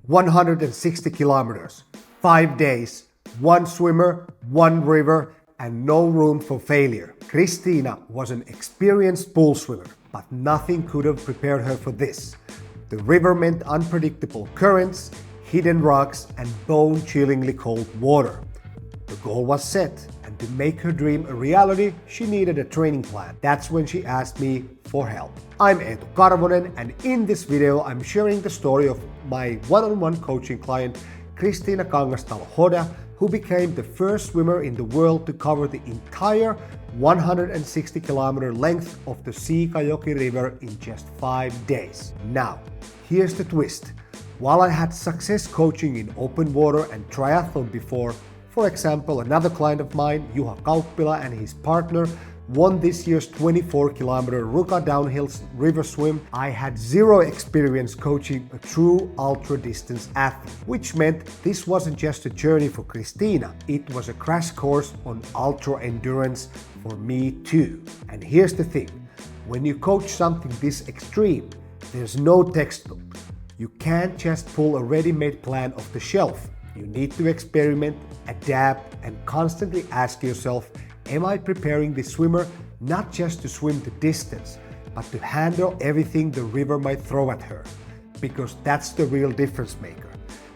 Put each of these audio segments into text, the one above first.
160 kilometers, 5 days, one swimmer, one river, and no room for failure. Kristiina was an experienced pool swimmer, but nothing could have prepared her for this. The river meant unpredictable currents, hidden rocks, and bone-chillingly cold water. The goal was set, and to make her dream a reality, she needed a training plan. That's when she asked me for help. I'm Eetu Karvonen, and in this video, I'm sharing the story of my one-on-one coaching client, Kristiina Kangastalo-Hoda, who became the first swimmer in the world to cover the entire 160 kilometer length of the Siikajoki River in just 5 days. Now, here's the twist. While I had success coaching in open water and triathlon before, for example, another client of mine, Juha Kauppila, and his partner won this year's 24-kilometer Ruka downhill river swim, I had zero experience coaching a true ultra-distance athlete, which meant this wasn't just a journey for Kristiina, it was a crash course on ultra-endurance for me too. And here's the thing, when you coach something this extreme, there's no textbook. You can't just pull a ready-made plan off the shelf. You need to experiment, adapt, and constantly ask yourself, am I preparing the swimmer not just to swim the distance, but to handle everything the river might throw at her? Because that's the real difference maker.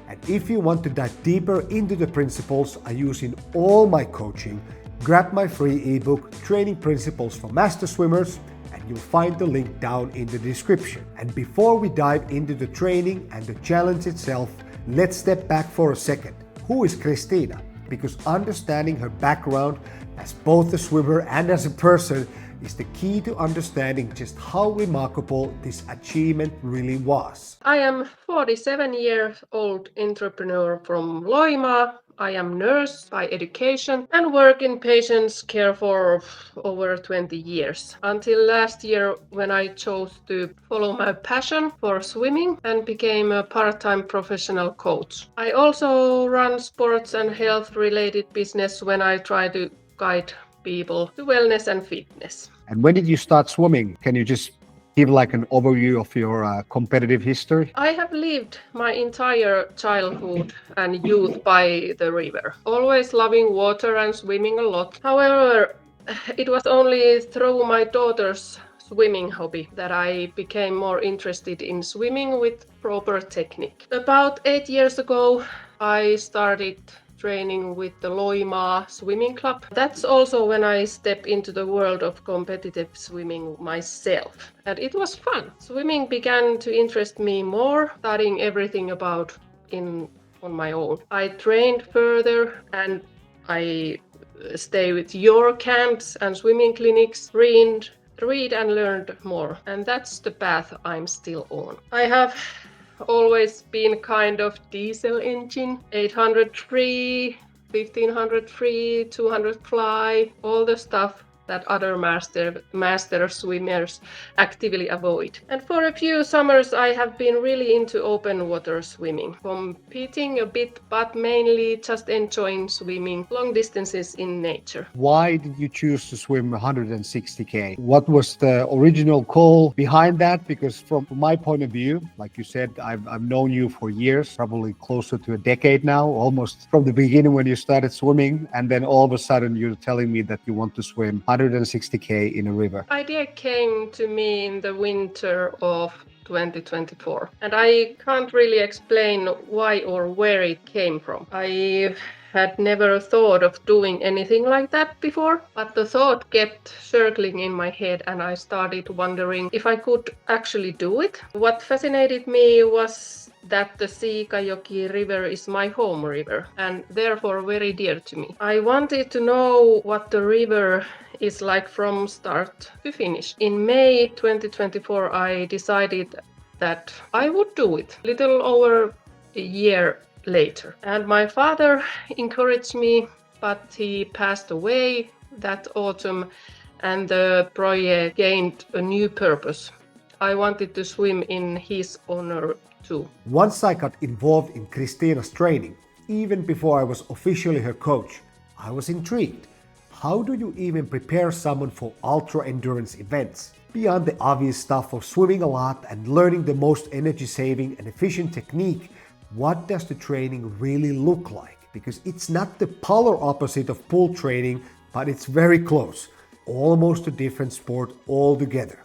And if you want to dive deeper into the principles I use in all my coaching, grab my free ebook, Training Principles for Master Swimmers, and you'll find the link down in the description. And before we dive into the training and the challenge itself, let's step back for a second. Who is Kristiina? Because understanding her background as both a swimmer and as a person is the key to understanding just how remarkable this achievement really was. I am 47 years old entrepreneur from Loimaa. I am nurse by education and work in patients care for over 20 years. Until last year when I chose to follow my passion for swimming and became a part-time professional coach. I also run sports and health related business when I try to guide people to wellness and fitness. And when did you start swimming? Can you just give like an overview of your competitive history? I have lived my entire childhood and youth by the river, always loving water and swimming a lot. However, it was only through my daughter's swimming hobby that I became more interested in swimming with proper technique. About 8 years ago, I started training with the Loimaa swimming club. That's also when I stepped into the world of competitive swimming myself. And it was fun. Swimming began to interest me more, studying everything about on my own. I trained further and I stay with your camps and swimming clinics, read and learned more. And that's the path I'm still on. I have always been kind of diesel engine, 800 free, 1500 free, 200 fly, all the stuff that other master swimmers actively avoid. And for a few summers I have been really into open water swimming, competing a bit but mainly just enjoying swimming long distances in nature. Why did you choose to swim 160k? What was the original goal behind that? Because from my point of view, like you said, I've known you for years, probably closer to a decade now, almost from the beginning when you started swimming, and then all of a sudden you're telling me that you want to swim 160k in a river. Idea came to me in the winter of 2024 and I can't really explain why or where it came from. I had never thought of doing anything like that before, but the thought kept circling in my head and I started wondering if I could actually do it. What fascinated me was that the Siikajoki River is my home river and therefore very dear to me. I wanted to know what the river is like from start to finish. In May 2024 I decided that I would do it, little over a year later. And my father encouraged me, but he passed away that autumn and the project gained a new purpose. I wanted to swim in his honor too. Once I got involved in Kristiina's training, even before I was officially her coach, I was intrigued. How do you even prepare someone for ultra-endurance events? Beyond the obvious stuff of swimming a lot and learning the most energy-saving and efficient technique, what does the training really look like? Because it's not the polar opposite of pool training, but it's very close. Almost a different sport altogether.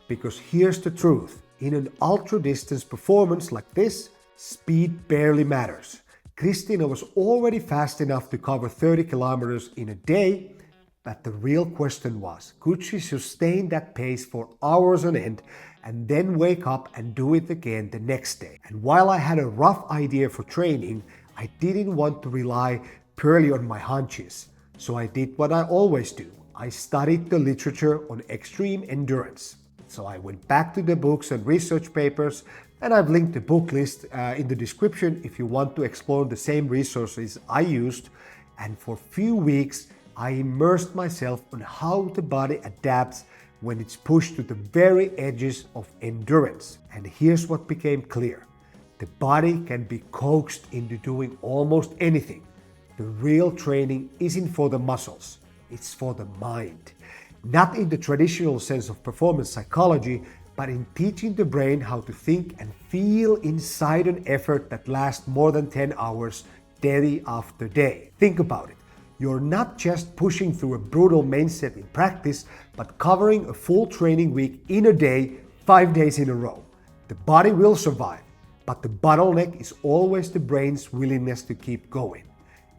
Because here's the truth. In an ultra-distance performance like this, speed barely matters. Kristiina was already fast enough to cover 30 kilometers in a day, but the real question was, could she sustain that pace for hours on end and then wake up and do it again the next day? And while I had a rough idea for training, I didn't want to rely purely on my hunches. So I did what I always do. I studied the literature on extreme endurance. So I went back to the books and research papers, and I've linked the book list in the description if you want to explore the same resources I used. And for a few weeks, I immersed myself on how the body adapts when it's pushed to the very edges of endurance. And here's what became clear. The body can be coaxed into doing almost anything. The real training isn't for the muscles, it's for the mind. Not in the traditional sense of performance psychology, but in teaching the brain how to think and feel inside an effort that lasts more than 10 hours day after day. Think about it. You're not just pushing through a brutal mindset in practice, but covering a full training week in a day, 5 days in a row. The body will survive, but the bottleneck is always the brain's willingness to keep going.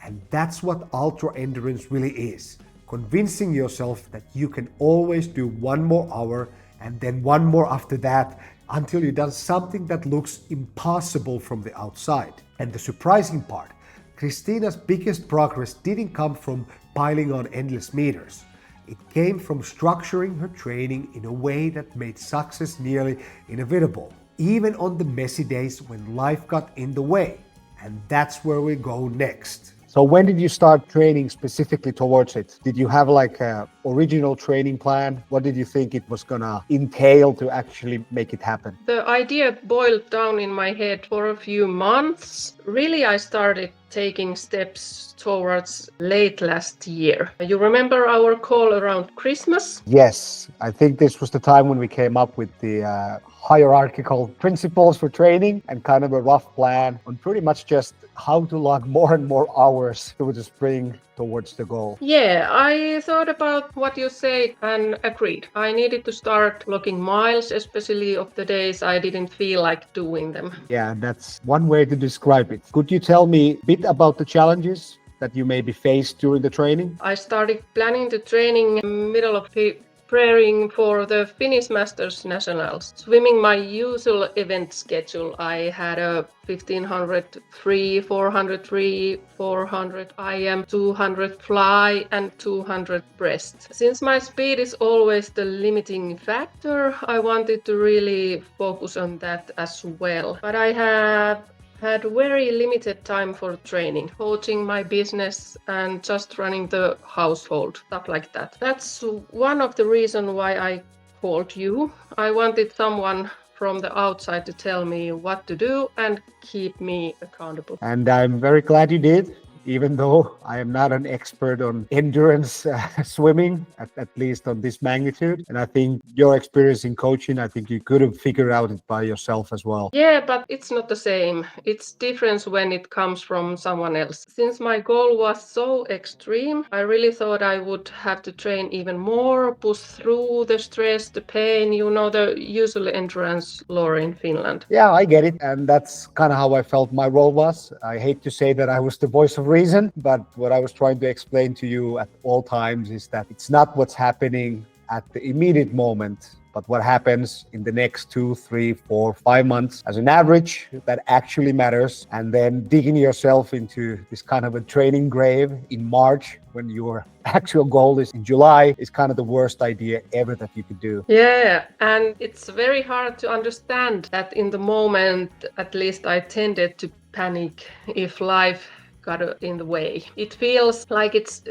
And that's what ultra endurance really is. Convincing yourself that you can always do one more hour and then one more after that until you've done something that looks impossible from the outside. And the surprising part, Kristiina's biggest progress didn't come from piling on endless meters. It came from structuring her training in a way that made success nearly inevitable, even on the messy days when life got in the way. And that's where we go next. So when did you start training specifically towards it? Did you have like an original training plan? What did you think it was gonna entail to actually make it happen? The idea boiled down in my head for a few months. Really, I started taking steps towards late last year. You remember our call around Christmas? Yes, I think this was the time when we came up with the hierarchical principles for training and kind of a rough plan on pretty much just how to log more and more hours through the spring towards the goal. Yeah, I thought about what you said and agreed. I needed to start logging miles, especially of the days I didn't feel like doing them. Yeah, that's one way to describe it. Could you tell me a bit about the challenges that you maybe faced during the training? I started planning the training in middle of preparing for the Finnish Masters Nationals. Swimming my usual event schedule, I had a 1500 free, 400 free, 400 IM, 200 fly and 200 breast. Since my speed is always the limiting factor, I wanted to really focus on that as well. But I have had very limited time for training, coaching my business and just running the household, stuff like that. That's one of the reasons why I called you. I wanted someone from the outside to tell me what to do and keep me accountable. And I'm very glad you did. Even though I am not an expert on endurance swimming, at least on this magnitude. And I think your experience in coaching, I think you could have figured out it by yourself as well. Yeah, but it's not the same. It's different when it comes from someone else. Since my goal was so extreme, I really thought I would have to train even more, push through the stress, the pain, the usual endurance lore in Finland. Yeah, I get it. And that's kind of how I felt my role was. I hate to say that I was the voice of reason, but what I was trying to explain to you at all times is that it's not what's happening at the immediate moment, but what happens in the next 2, 3, 4, 5 months as an average that actually matters. And then digging yourself into this kind of a training grave in March when your actual goal is in July is kind of the worst idea ever that you could do. Yeah, and it's very hard to understand that in the moment. At least I tended to panic if life got in the way. It feels like it's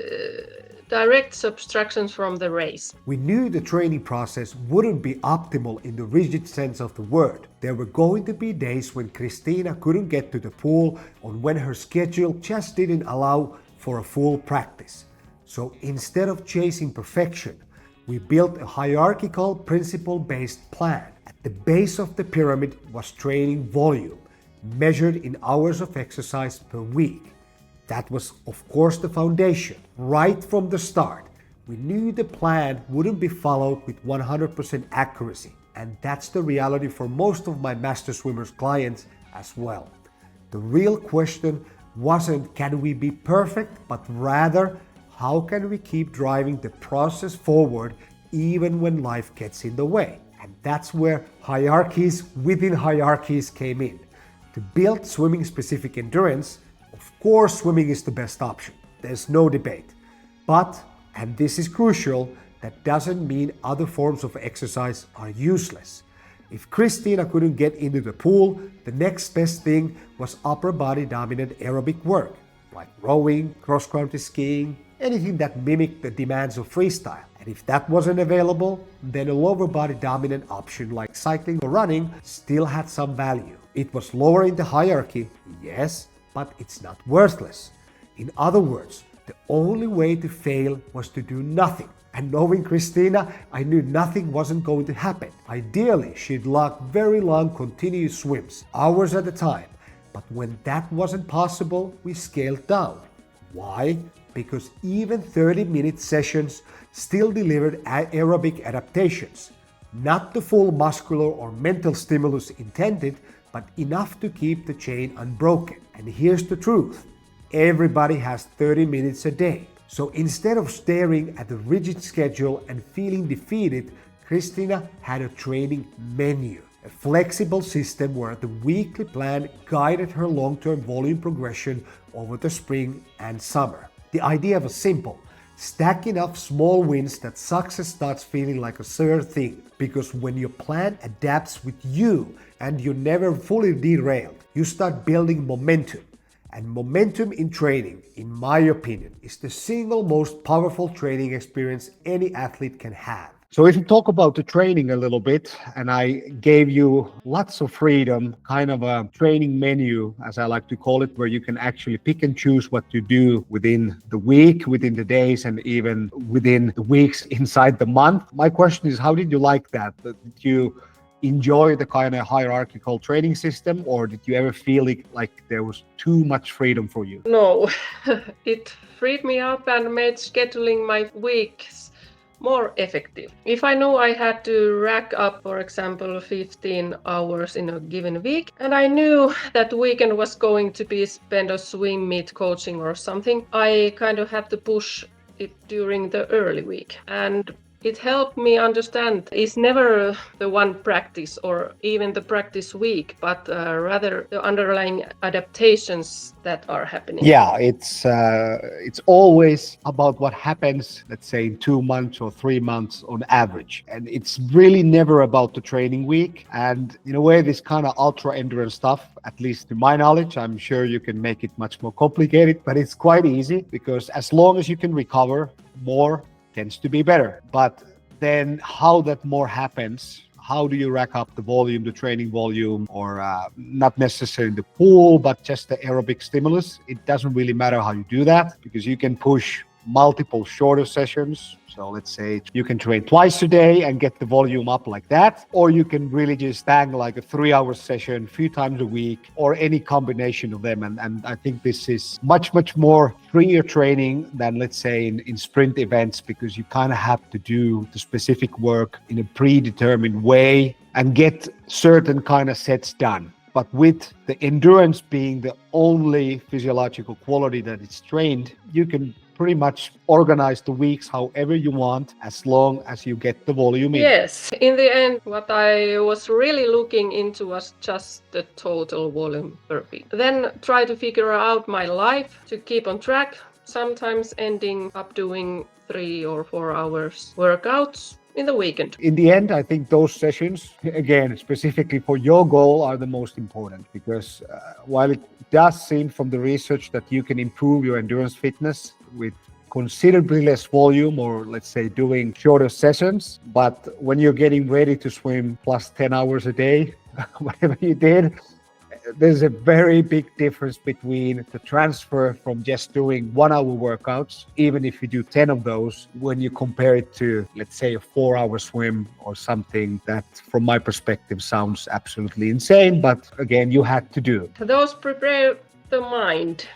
direct subtractions from the race. We knew the training process wouldn't be optimal in the rigid sense of the word. There were going to be days when Kristiina couldn't get to the pool or when her schedule just didn't allow for a full practice. So instead of chasing perfection, we built a hierarchical, principle-based plan. At the base of the pyramid was training volume. measured in hours of exercise per week. That was, of course, the foundation. Right from the start, we knew the plan wouldn't be followed with 100% accuracy. And that's the reality for most of my master swimmers clients as well. The real question wasn't can we be perfect, but rather how can we keep driving the process forward even when life gets in the way? And that's where hierarchies within hierarchies came in. To build swimming specific endurance, of course swimming is the best option. There's no debate. But, and this is crucial, that doesn't mean other forms of exercise are useless. If Kristiina couldn't get into the pool, the next best thing was upper body dominant aerobic work, like rowing, cross-country skiing, anything that mimicked the demands of freestyle. And if that wasn't available, then a lower body dominant option like cycling or running still had some value. It was lower in the hierarchy, yes, but it's not worthless. In other words, the only way to fail was to do nothing. And knowing Kristiina, I knew nothing wasn't going to happen. Ideally, she'd log very long continuous swims, hours at a time. But when that wasn't possible, we scaled down. Why? Because even 30-minute sessions still delivered aerobic adaptations. Not the full muscular or mental stimulus intended, but enough to keep the chain unbroken. And here's the truth. Everybody has 30 minutes a day. So instead of staring at the rigid schedule and feeling defeated, Kristiina had a training menu, a flexible system where the weekly plan guided her long-term volume progression over the spring and summer. The idea was simple. Stack enough small wins that success starts feeling like a sure thing. Because when your plan adapts with you and you're never fully derailed, you start building momentum. And momentum in training, in my opinion, is the single most powerful training experience any athlete can have. So if you talk about the training a little bit, and I gave you lots of freedom, kind of a training menu, as I like to call it, where you can actually pick and choose what to do within the week, within the days, and even within the weeks inside the month. My question is, how did you like that? Did you enjoy the kind of hierarchical training system, or did you ever feel like there was too much freedom for you? No, it freed me up and made scheduling my weeks more effective. If I knew I had to rack up, for example, 15 hours in a given week, and I knew that weekend was going to be spent on swim meet coaching or something, I kind of had to push it during the early week. And it helped me understand it's never the one practice or even the practice week, but rather the underlying adaptations that are happening. Yeah, it's always about what happens, let's say, in 2 months or 3 months on average. And it's really never about the training week. And in a way, this kind of ultra endurance stuff, at least to my knowledge, I'm sure you can make it much more complicated, but it's quite easy because as long as you can recover more, tends to be better. But then how that more happens, how do you rack up the volume, the training volume, or not necessarily the pool, but just the aerobic stimulus? It doesn't really matter how you do that because you can push multiple shorter sessions. So let's say you can train twice a day and get the volume up like that, or you can really just hang like a 3-hour session a few times a week, or any combination of them. And I think this is much more freer training than, let's say, in sprint events, because you kind of have to do the specific work in a predetermined way and get certain kind of sets done. But with the endurance being the only physiological quality that is trained, you can pretty much organize the weeks however you want, as long as you get the volume in. Yes, in the end, what I was really looking into was just the total volume per week. Then try to figure out my life to keep on track, sometimes ending up doing 3 or 4 hours workouts in the weekend. In the end, I think those sessions, again, specifically for your goal, are the most important, because while it does seem from the research that you can improve your endurance fitness with considerably less volume, or let's say doing shorter sessions, but when you're getting ready to swim plus 10 hours a day, whatever you did, there's a very big difference between the transfer from just doing 1 hour workouts, even if you do 10 of those, when you compare it to, let's say, a 4 hour swim or something that, from my perspective, sounds absolutely insane. But again, you had to do. Those prepare the mind.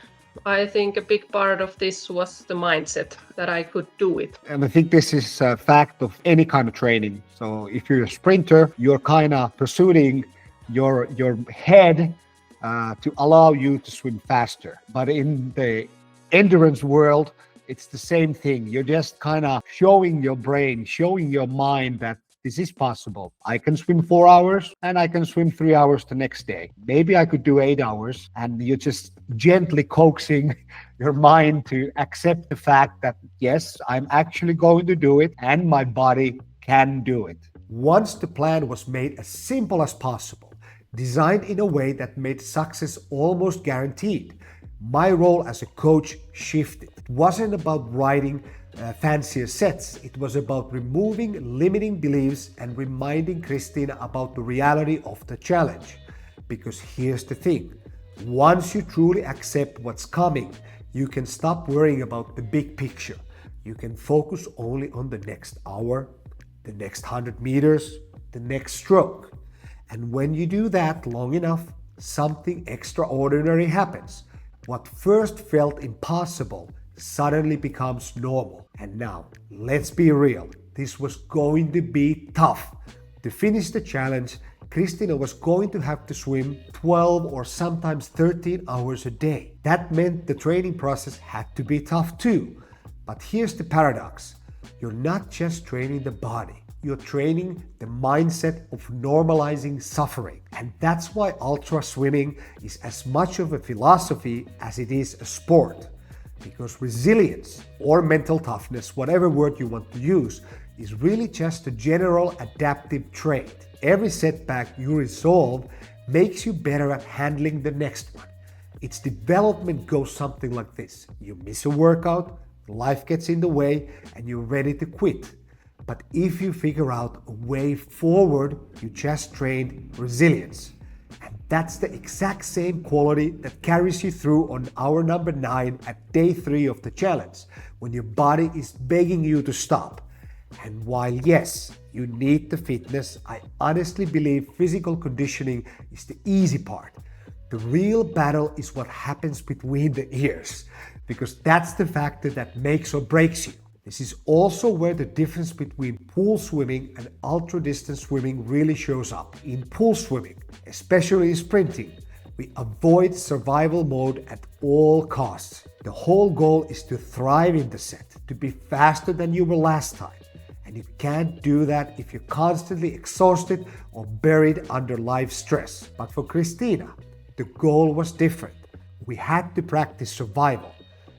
I think a big part of this was the mindset that I could do it. And I think this is a fact of any kind of training. So if you're a sprinter, you're kind of pursuing your head to allow you to swim faster. But in the endurance world, it's the same thing. You're just kind of showing your brain, showing your mind that this is possible. I can swim 4 hours and I can swim 3 hours the next day. Maybe I could do 8 hours, and you're just gently coaxing your mind to accept the fact that, yes, I'm actually going to do it and my body can do it. Once the plan was made as simple as possible, designed in a way that made success almost guaranteed, my role as a coach shifted. It wasn't about writing fancier sets. It was about removing limiting beliefs and reminding Kristiina about the reality of the challenge. Because here's the thing, once you truly accept what's coming, you can stop worrying about the big picture. You can focus only on the next hour, the next 100 meters, the next stroke. And when you do that long enough, something extraordinary happens. What first felt impossible suddenly becomes normal. And now, let's be real, this was going to be tough. To finish the challenge, Kristiina was going to have to swim 12 or sometimes 13 hours a day. That meant the training process had to be tough too. But here's the paradox. You're not just training the body, you're training the mindset of normalizing suffering. And that's why ultra swimming is as much of a philosophy as it is a sport. Because resilience or mental toughness, whatever word you want to use, is really just a general adaptive trait. Every setback you resolve makes you better at handling the next one. Its development goes something like this. You miss a workout, life gets in the way, and you're ready to quit. But if you figure out a way forward, you just trained resilience. And that's the exact same quality that carries you through on hour number 9 at day 3 of the challenge, when your body is begging you to stop. And while yes, you need the fitness, I honestly believe physical conditioning is the easy part. The real battle is what happens between the ears, because that's the factor that makes or breaks you. This is also where the difference between pool swimming and ultra distance swimming really shows up. In pool swimming, especially in sprinting, we avoid survival mode at all costs. The whole goal is to thrive in the set, to be faster than you were last time. And you can't do that if you're constantly exhausted or buried under life stress. But for Kristiina, the goal was different. We had to practice survival,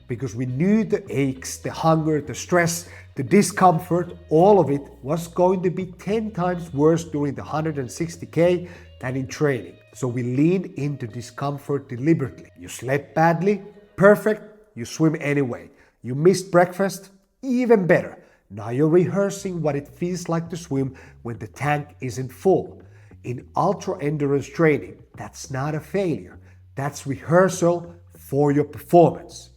because we knew the aches, the hunger, the stress, the discomfort, all of it was going to be 10 times worse during the 160K than in training. So we leaned into discomfort deliberately. You slept badly? Perfect, you swim anyway. You missed breakfast? Even better. Now you're rehearsing what it feels like to swim when the tank isn't full. In ultra endurance training, that's not a failure. That's rehearsal for your performance.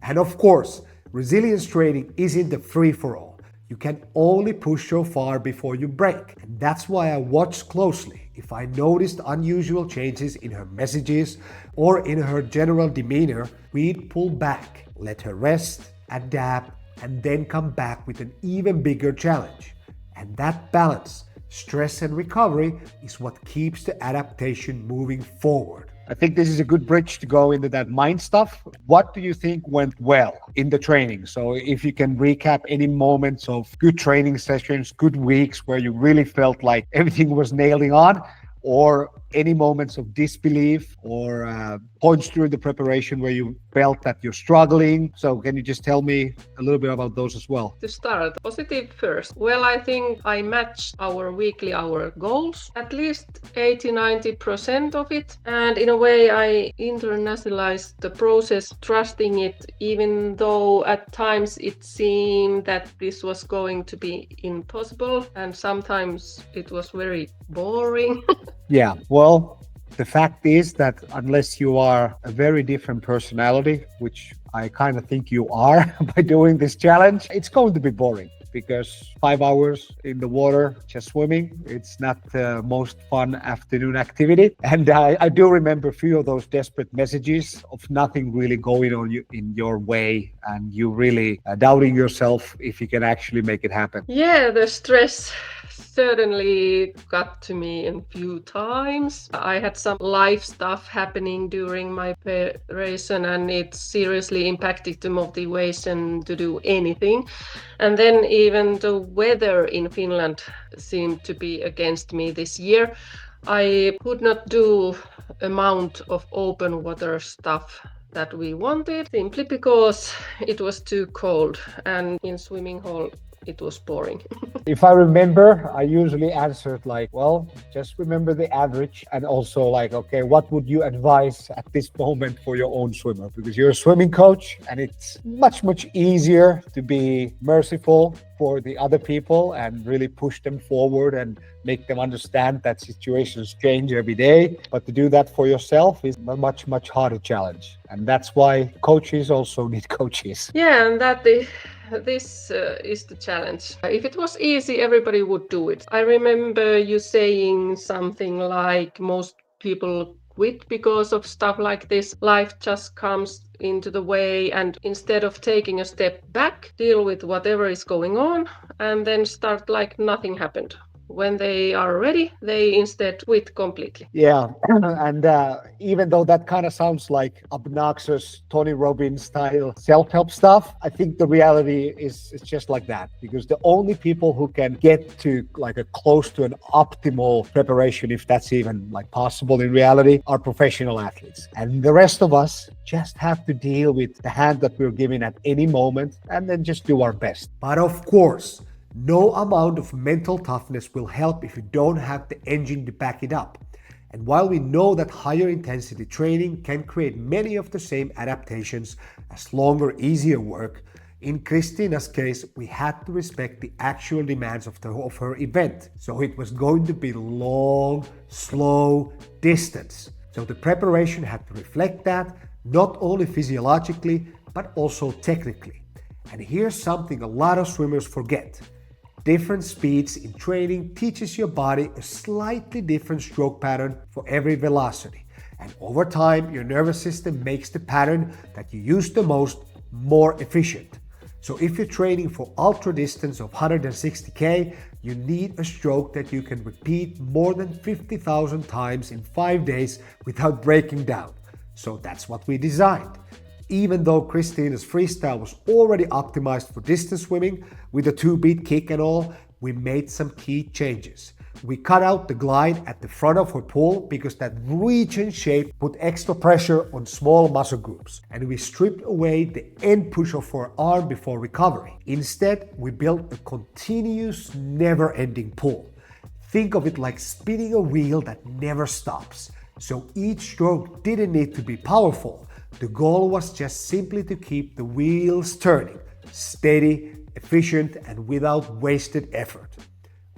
And of course, resilience training isn't a free-for-all. You can only push so far before you break. And that's why I watched closely. If I noticed unusual changes in her messages or in her general demeanor, we'd pull back, let her rest, adapt, and then come back with an even bigger challenge. And that balance, stress and recovery, is what keeps the adaptation moving forward. I think this is a good bridge to go into that mind stuff. What do you think went well in the training? So if you can recap any moments of good training sessions, good weeks where you really felt like everything was nailing on, or any moments of disbelief or points during the preparation where you felt that you're struggling. So can you just tell me a little bit about those as well? To start, positive first. Well, I think I matched our weekly hour goals, at least 80-90% of it. And in a way, I internationalized the process, trusting it, even though at times it seemed that this was going to be impossible. And sometimes it was very boring. Yeah, well, The fact is that unless you are a very different personality, which I kind of think you are by doing this challenge, it's going to be boring because 5 hours in the water just swimming, it's not the most fun afternoon activity. And I do remember a few of those desperate messages of nothing really going on in your way and you really doubting yourself if you can actually make it happen. Yeah, the stress certainly got to me a few times. I had some life stuff happening during my preparation and it seriously impacted the motivation to do anything. And then even the weather in Finland seemed to be against me this year. I could not do amount of open water stuff that we wanted simply because it was too cold and in swimming hall it was boring. If I remember, I usually answered like, well, just remember the average. And also like, okay, what would you advise at this moment for your own swimmer? Because you're a swimming coach and it's much, much easier to be merciful for the other people and really push them forward and make them understand that situations change every day. But to do that for yourself is a much, much harder challenge. And that's why coaches also need coaches. Yeah, and this is the challenge. If it was easy, everybody would do it. I remember you saying something like most people quit because of stuff like this. Life just comes into the way, and instead of taking a step back, deal with whatever is going on, and then start like nothing happened. When they are ready, they instead quit completely. Yeah, and even though that kind of sounds like obnoxious Tony Robbins style self-help stuff, I think the reality is it's just like that, because the only people who can get to like a close to an optimal preparation, if that's even like possible in reality, are professional athletes. And the rest of us just have to deal with the hand that we're given at any moment and then just do our best. But of course, no amount of mental toughness will help if you don't have the engine to back it up. And while we know that higher intensity training can create many of the same adaptations as longer, easier work, in Kristiina's case, we had to respect the actual demands of her event. So it was going to be long, slow distance. So the preparation had to reflect that, not only physiologically, but also technically. And here's something a lot of swimmers forget. Different speeds in training teaches your body a slightly different stroke pattern for every velocity. And over time, your nervous system makes the pattern that you use the most more efficient. So if you're training for ultra distance of 160K, you need a stroke that you can repeat more than 50,000 times in 5 days without breaking down. So that's what we designed. Even though Kristiina's freestyle was already optimized for distance swimming with a 2-beat kick and all, we made some key changes. We cut out the glide at the front of her pool because that region shape put extra pressure on small muscle groups, and we stripped away the end push of her arm before recovery. Instead, we built a continuous, never-ending pool. Think of it like spinning a wheel that never stops. So each stroke didn't need to be powerful. The goal was just simply to keep the wheels turning, steady, efficient, and without wasted effort.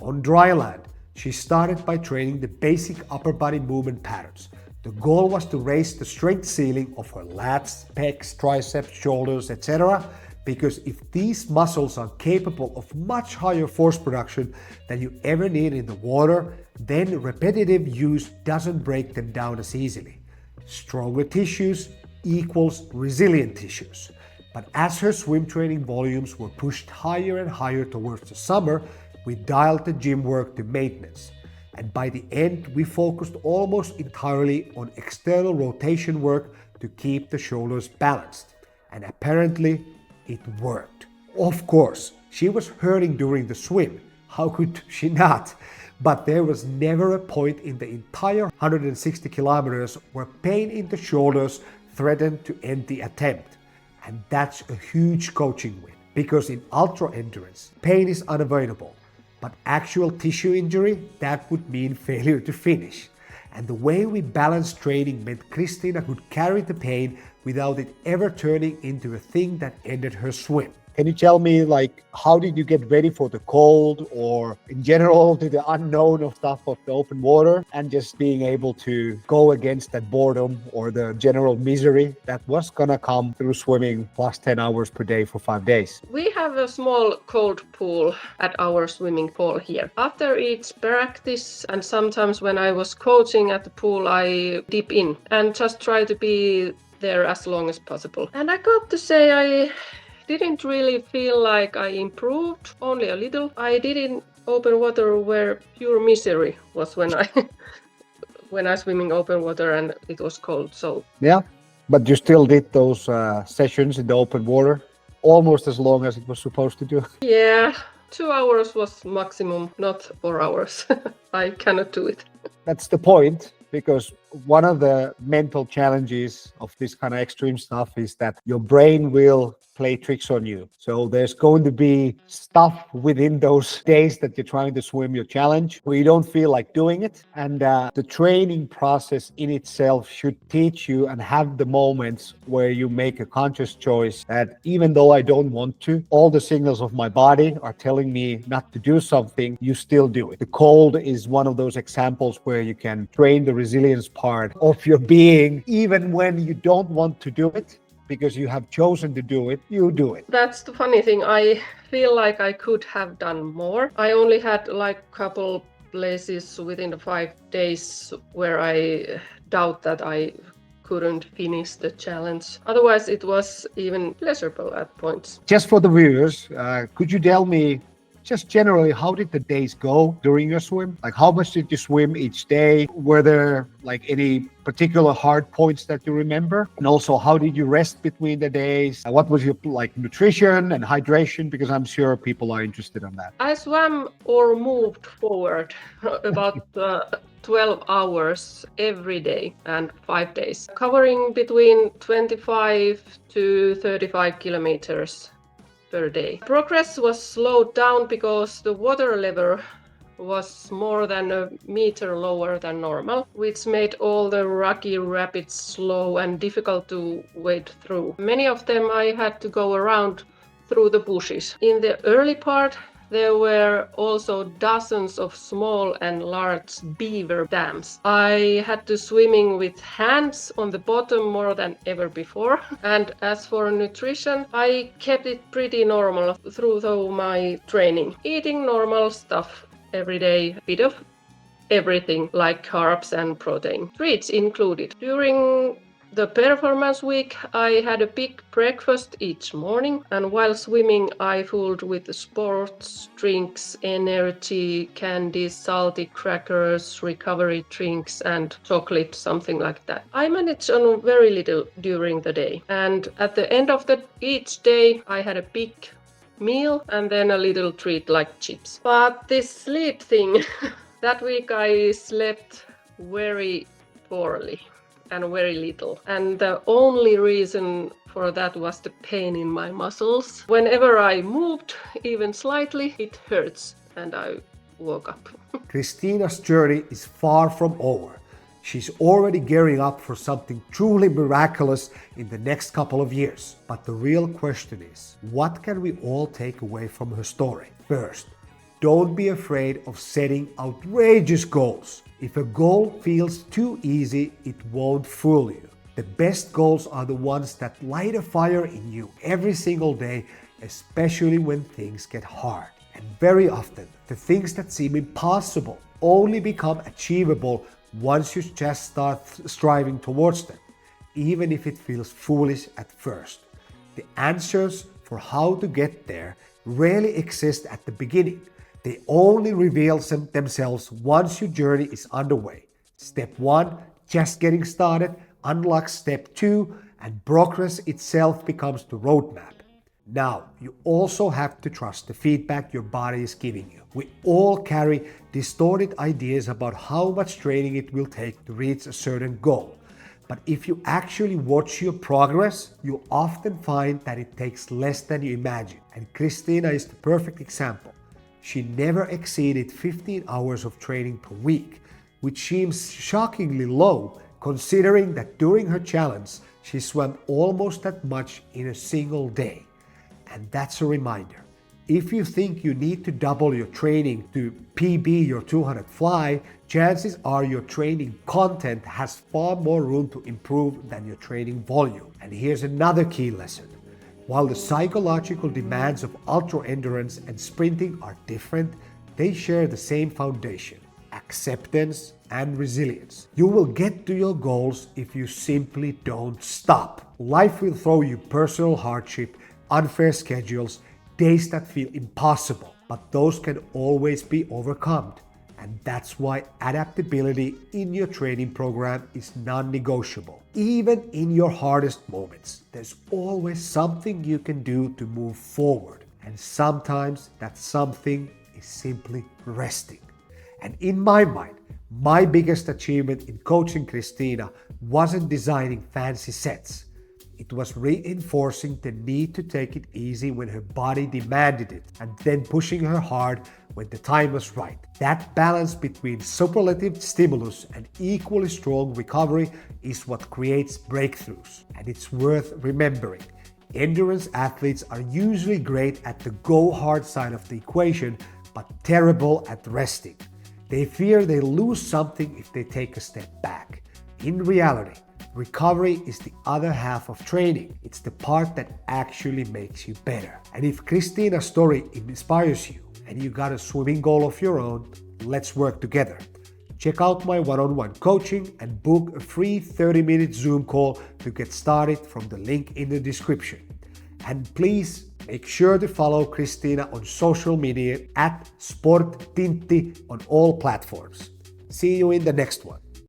On dry land, she started by training the basic upper body movement patterns. The goal was to raise the strength ceiling of her lats, pecs, triceps, shoulders, etc. Because if these muscles are capable of much higher force production than you ever need in the water, then repetitive use doesn't break them down as easily. Stronger tissues equals resilient tissues. But as her swim training volumes were pushed higher and higher towards the summer, we dialed the gym work to maintenance. And by the end, we focused almost entirely on external rotation work to keep the shoulders balanced. And apparently, it worked. Of course, she was hurting during the swim. How could she not? But there was never a point in the entire 160 kilometers where pain in the shoulders threatened to end the attempt. And that's a huge coaching win, because in ultra endurance, pain is unavoidable. But actual tissue injury, that would mean failure to finish. And the way we balanced training meant Kristiina could carry the pain without it ever turning into a thing that ended her swim. Can you tell me, like, how did you get ready for the cold, or in general to the unknown of stuff of the open water, and just being able to go against that boredom or the general misery that was gonna come through swimming plus 10 hours per day for 5 days? We have a small cold pool at our swimming pool here. After each practice, and sometimes when I was coaching at the pool, I dip in and just try to be there as long as possible. And I got to say, I didn't really feel like I improved, only a little. I did in open water where pure misery was when I when I swim in open water and it was cold. So Yeah, but you still did those sessions in the open water almost as long as it was supposed to do. yeah, 2 hours was maximum, not 4 hours. I cannot do it. That's the point, because one of the mental challenges of this kind of extreme stuff is that your brain will play tricks on you. So there's going to be stuff within those days that you're trying to swim your challenge where you don't feel like doing it. And the training process in itself should teach you and have the moments where you make a conscious choice that even though I don't want to, all the signals of my body are telling me not to do something, you still do it. The cold is one of those examples where you can train the resilience part of your being, even when you don't want to do it, because you have chosen to do it, you do it. That's the funny thing. I feel like I could have done more. I only had like a couple places within the 5 days where I doubt that I couldn't finish the challenge. Otherwise, it was even pleasurable at points. Just for the viewers, could you tell me just generally, how did the days go during your swim? Like, how much did you swim each day? Were there like any particular hard points that you remember? And also, how did you rest between the days? What was your like nutrition and hydration? Because I'm sure people are interested in that. I swam or moved forward about 12 hours every day and 5 days, covering between 25 to 35 kilometers per day. Progress was slowed down because the water level was more than a meter lower than normal, which made all the rocky rapids slow and difficult to wade through. Many of them I had to go around through the bushes. In the early part, there were also dozens of small and large beaver dams. I had to swimming with hands on the bottom more than ever before. And as for nutrition, I kept it pretty normal through my training. Eating normal stuff every day, a bit of everything like carbs and protein, treats included. During the performance week, I had a big breakfast each morning, and while swimming, I fueled with sports drinks, energy, candies, salty crackers, recovery drinks, and chocolate, something like that. I managed on very little during the day, and at the end of each day, I had a big meal and then a little treat like chips. But this sleep thing, that week I slept very poorly and very little. And the only reason for that was the pain in my muscles. Whenever I moved, even slightly, it hurts and I woke up. Kristiina's journey is far from over. She's already gearing up for something truly miraculous in the next couple of years. But the real question is, what can we all take away from her story? First, don't be afraid of setting outrageous goals. If a goal feels too easy, it won't fool you. The best goals are the ones that light a fire in you every single day, especially when things get hard. And very often, the things that seem impossible only become achievable once you just start striving towards them, even if it feels foolish at first. The answers for how to get there rarely exist at the beginning. They only reveal themselves once your journey is underway. Step 1, just getting started, unlocks step 2, and progress itself becomes the roadmap. Now, you also have to trust the feedback your body is giving you. We all carry distorted ideas about how much training it will take to reach a certain goal. But if you actually watch your progress, you often find that it takes less than you imagine. And Kristiina is the perfect example. She never exceeded 15 hours of training per week, which seems shockingly low considering that during her challenge, she swam almost that much in a single day. And that's a reminder. If you think you need to double your training to PB your 200 fly, chances are your training content has far more room to improve than your training volume. And here's another key lesson. While the psychological demands of ultra endurance and sprinting are different, they share the same foundation: acceptance and resilience. You will get to your goals if you simply don't stop. Life will throw you personal hardship, unfair schedules, days that feel impossible, but those can always be overcome. And that's why adaptability in your training program is non-negotiable. Even in your hardest moments, there's always something you can do to move forward. And sometimes that something is simply resting. And in my mind, my biggest achievement in coaching Kristiina wasn't designing fancy sets. It was reinforcing the need to take it easy when her body demanded it, and then pushing her hard when the time was right. That balance between superlative stimulus and equally strong recovery is what creates breakthroughs. And it's worth remembering. Endurance athletes are usually great at the go-hard side of the equation, but terrible at resting. They fear they lose something if they take a step back. In reality, recovery is the other half of training. It's the part that actually makes you better. And if Kristiina's story inspires you and you got a swimming goal of your own, let's work together. Check out my one-on-one coaching and book a free 30-minute Zoom call to get started from the link in the description. And please make sure to follow Kristiina on social media at SportTintti on all platforms. See you in the next one.